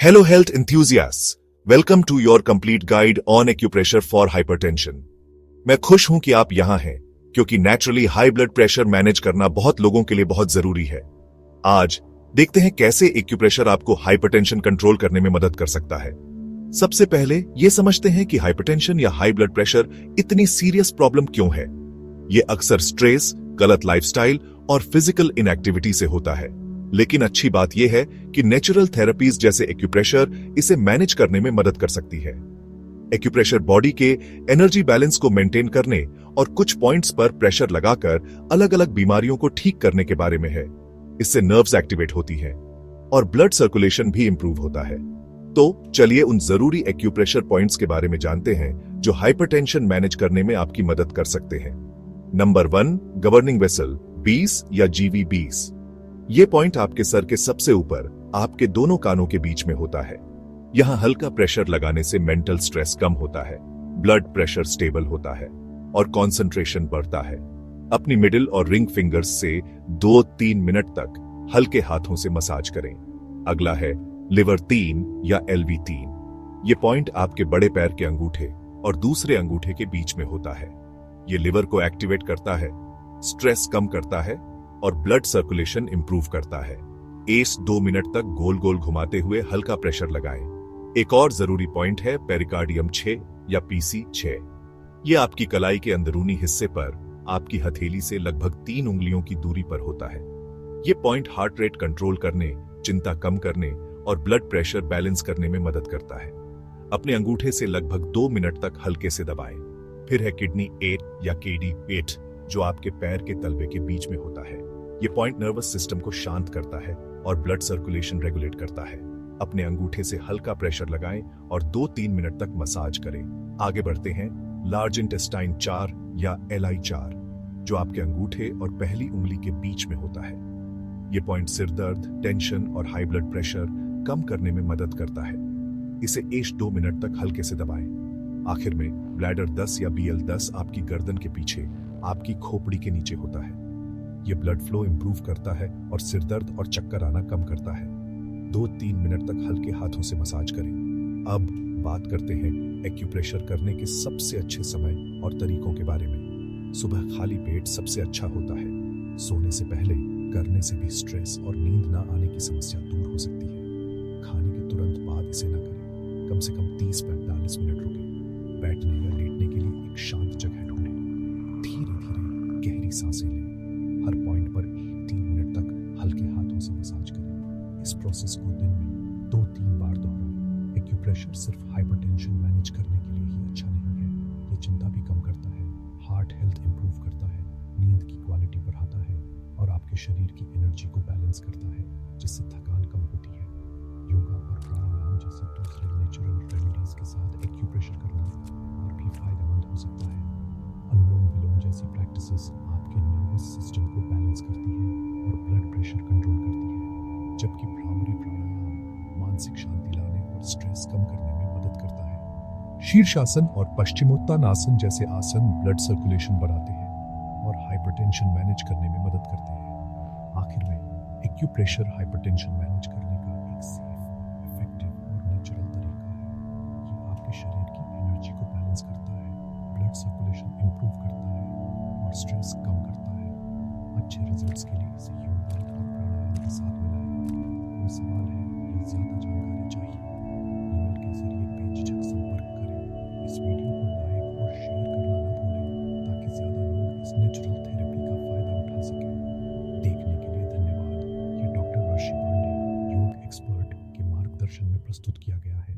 Hello health enthusiasts, welcome to your complete guide on acupressure for hypertension। मैं खुश हूं कि आप यहां हैं क्योंकि naturally high blood pressure manage करना बहुत लोगों के लिए बहुत जरूरी है। आज देखते हैं कैसे एक्यूप्रेशर आपको हाइपरटेंशन कंट्रोल करने में मदद कर सकता है। सबसे पहले यह समझते हैं कि हाइपरटेंशन या हाई ब्लड प्रेशर इतनी सीरियस प्रॉब्लम क्यों है। यह अक्सर स्ट्रेस, गलत लाइफस्टाइल और फिजिकल इनएक्टिविटी से होता है। लेकिन अच्छी बात यह है कि नेचुरल थेरेपीज जैसे एक्यूप्रेशर इसे मैनेज करने में मदद कर सकती है। एक्यूप्रेशर बॉडी के एनर्जी बैलेंस को मेंटेन करने और कुछ पॉइंट्स पर प्रेशर लगाकर अलग अलग बीमारियों को ठीक करने के बारे में है। इससे नर्व्स एक्टिवेट होती हैं और ब्लड सर्कुलेशन भी इंप्रूव होता है। तो चलिए उन जरूरी एक्यूप्रेशर पॉइंट्स के बारे में जानते हैं जो हाइपरटेंशन मैनेज करने में आपकी मदद कर सकते हैं। नंबर 1, गवर्निंग वेसल 20 या जीवी 20। ये पॉइंट आपके सर के सबसे ऊपर आपके दोनों कानों के बीच में होता है। यहां हल्का प्रेशर लगाने से मेंटल स्ट्रेस कम होता है, ब्लड प्रेशर स्टेबल होता है और कंसंट्रेशन बढ़ता है। अपनी मिडिल और रिंग फिंगर्स से 2-3 मिनट तक हल्के हाथों से मसाज करें। अगला है लिवर 3 या LV3। ये पॉइंट आपके बड़े पैर के अंगूठे और दूसरे अंगूठे के बीच में होता है। ये लिवर को एक्टिवेट करता है, स्ट्रेस कम करता है और ब्लड सर्कुलेशन इंप्रूव करता है। एस 2 मिनट तक गोल गोल घुमाते हुए हल्का प्रेशर लगाएं। एक और जरूरी पॉइंट है पेरिकार्डियम 6 या PC6। यह आपकी कलाई के अंदरूनी हिस्से पर आपकी हथेली से लगभग 3 उंगलियों की दूरी पर होता है। यह पॉइंट हार्ट रेट कंट्रोल करने, चिंता कम करने और ब्लड प्रेशर बैलेंस करने में मदद करता है। अपने अंगूठे से लगभग 2 मिनट तक हल्के से दबाएं। फिर है किडनी 8 या KD8 जो आपके पैर के तलवे के बीच में होता है। ये पॉइंट नर्वस सिस्टम को शांत करता है और ब्लड सर्कुलेशन रेगुलेट करता है। अपने अंगूठे से हल्का प्रेशर लगाएं और 2-3 मिनट तक मसाज करें। आगे बढ़ते हैं लार्ज इंटेस्टाइन 4 या LI4 जो आपके अंगूठे और पहली उंगली के बीच में होता है। ये पॉइंट सिर दर्द, टेंशन और हाई ब्लड प्रेशर कम करने में मदद करता है। इसे 2 मिनट तक हल्के से दबाएं। आखिर में ब्लैडर 10 या BL10 आपकी गर्दन के पीछे आपकी खोपड़ी के नीचे होता है। यह ब्लड फ्लो इंप्रूव करता है और सिर दर्द और चक्कर आना कम करता है। 2-3 मिनट तक हल्के हाथों से मसाज करें। अब बात करते हैं एक्यूप्रेशर करने के सबसे अच्छे समय और तरीकों के बारे में। सुबह खाली पेट सबसे अच्छा होता है। सोने से पहले करने से भी स्ट्रेस और नींद ना आने की समस्या दूर हो सकती है। खाने के तुरंत बाद इसे ना करें। कम से कम 30-45 मिनट रुकें। बैठने या लेटने के लिए एक शांत जगह ढूंढें। धीरे धीरे गहरी सांसें लें। हर पॉइंट पर 3 मिनट तक हल्के हाथों से मसाज करें। इस प्रोसेस को दिन में 2-3 बार दोहराएं। एक्यूप्रेशर सिर्फ हाइपरटेंशन मैनेज करने के लिए ही अच्छा नहीं है, ये चिंता भी कम करता है, हार्ट हेल्थ इंप्रूव करता है, नींद की क्वालिटी बढ़ाता है और आपके शरीर की एनर्जी को बैलेंस करता है, जिससे थकान कम होती है। योगा और प्राणायाम जैसे दूसरे नेचुरल रेमेडीज के साथ एक्यूप्रेशर करना और भी फायदेमंद हो सकता है। अनुलोम विलोम जैसी प्रैक्टिसेस आपके नर्वस सिस्टम को बैलेंस करती है और ब्लड प्रेशर कंट्रोल करती है, जबकि भ्रामरी प्राणायाम मानसिक शांति लाने और स्ट्रेस कम करने में मदद करता है। शीर्षासन और पश्चिमोत्तानासन जैसे आसन ब्लड सर्कुलेशन बढ़ाते हैं और हाइपरटेंशन मैनेज करने में मदद करते हैं। आखिर में एक्यूप्रेशर हाइपरटेंशन मैनेज करने का एक सेफ, इफेक्टिव और नेचुरल तरीका है। ये आपके शरीर की एनर्जी को बैलेंस करता है, ब्लड सर्कुलेशन इंप्रूव करता है और स्ट्रेस कम करता है। अच्छे रिजल्ट्स के लिए इसे योगा और प्राणायाम के साथ मिलाएं। कोई सवाल है या ज्यादा जानकारी चाहिए, ईमेल के जरिए बेझिझक संपर्क करें। इस वीडियो को लाइक और शेयर करना न भूलें ताकि ज्यादा लोग इस नेचुरल थेरेपी का फायदा उठा सकें। देखने के लिए धन्यवाद। ये डॉक्टर ऋषि पांडे, योग एक्सपर्ट के मार्गदर्शन में प्रस्तुत किया गया है।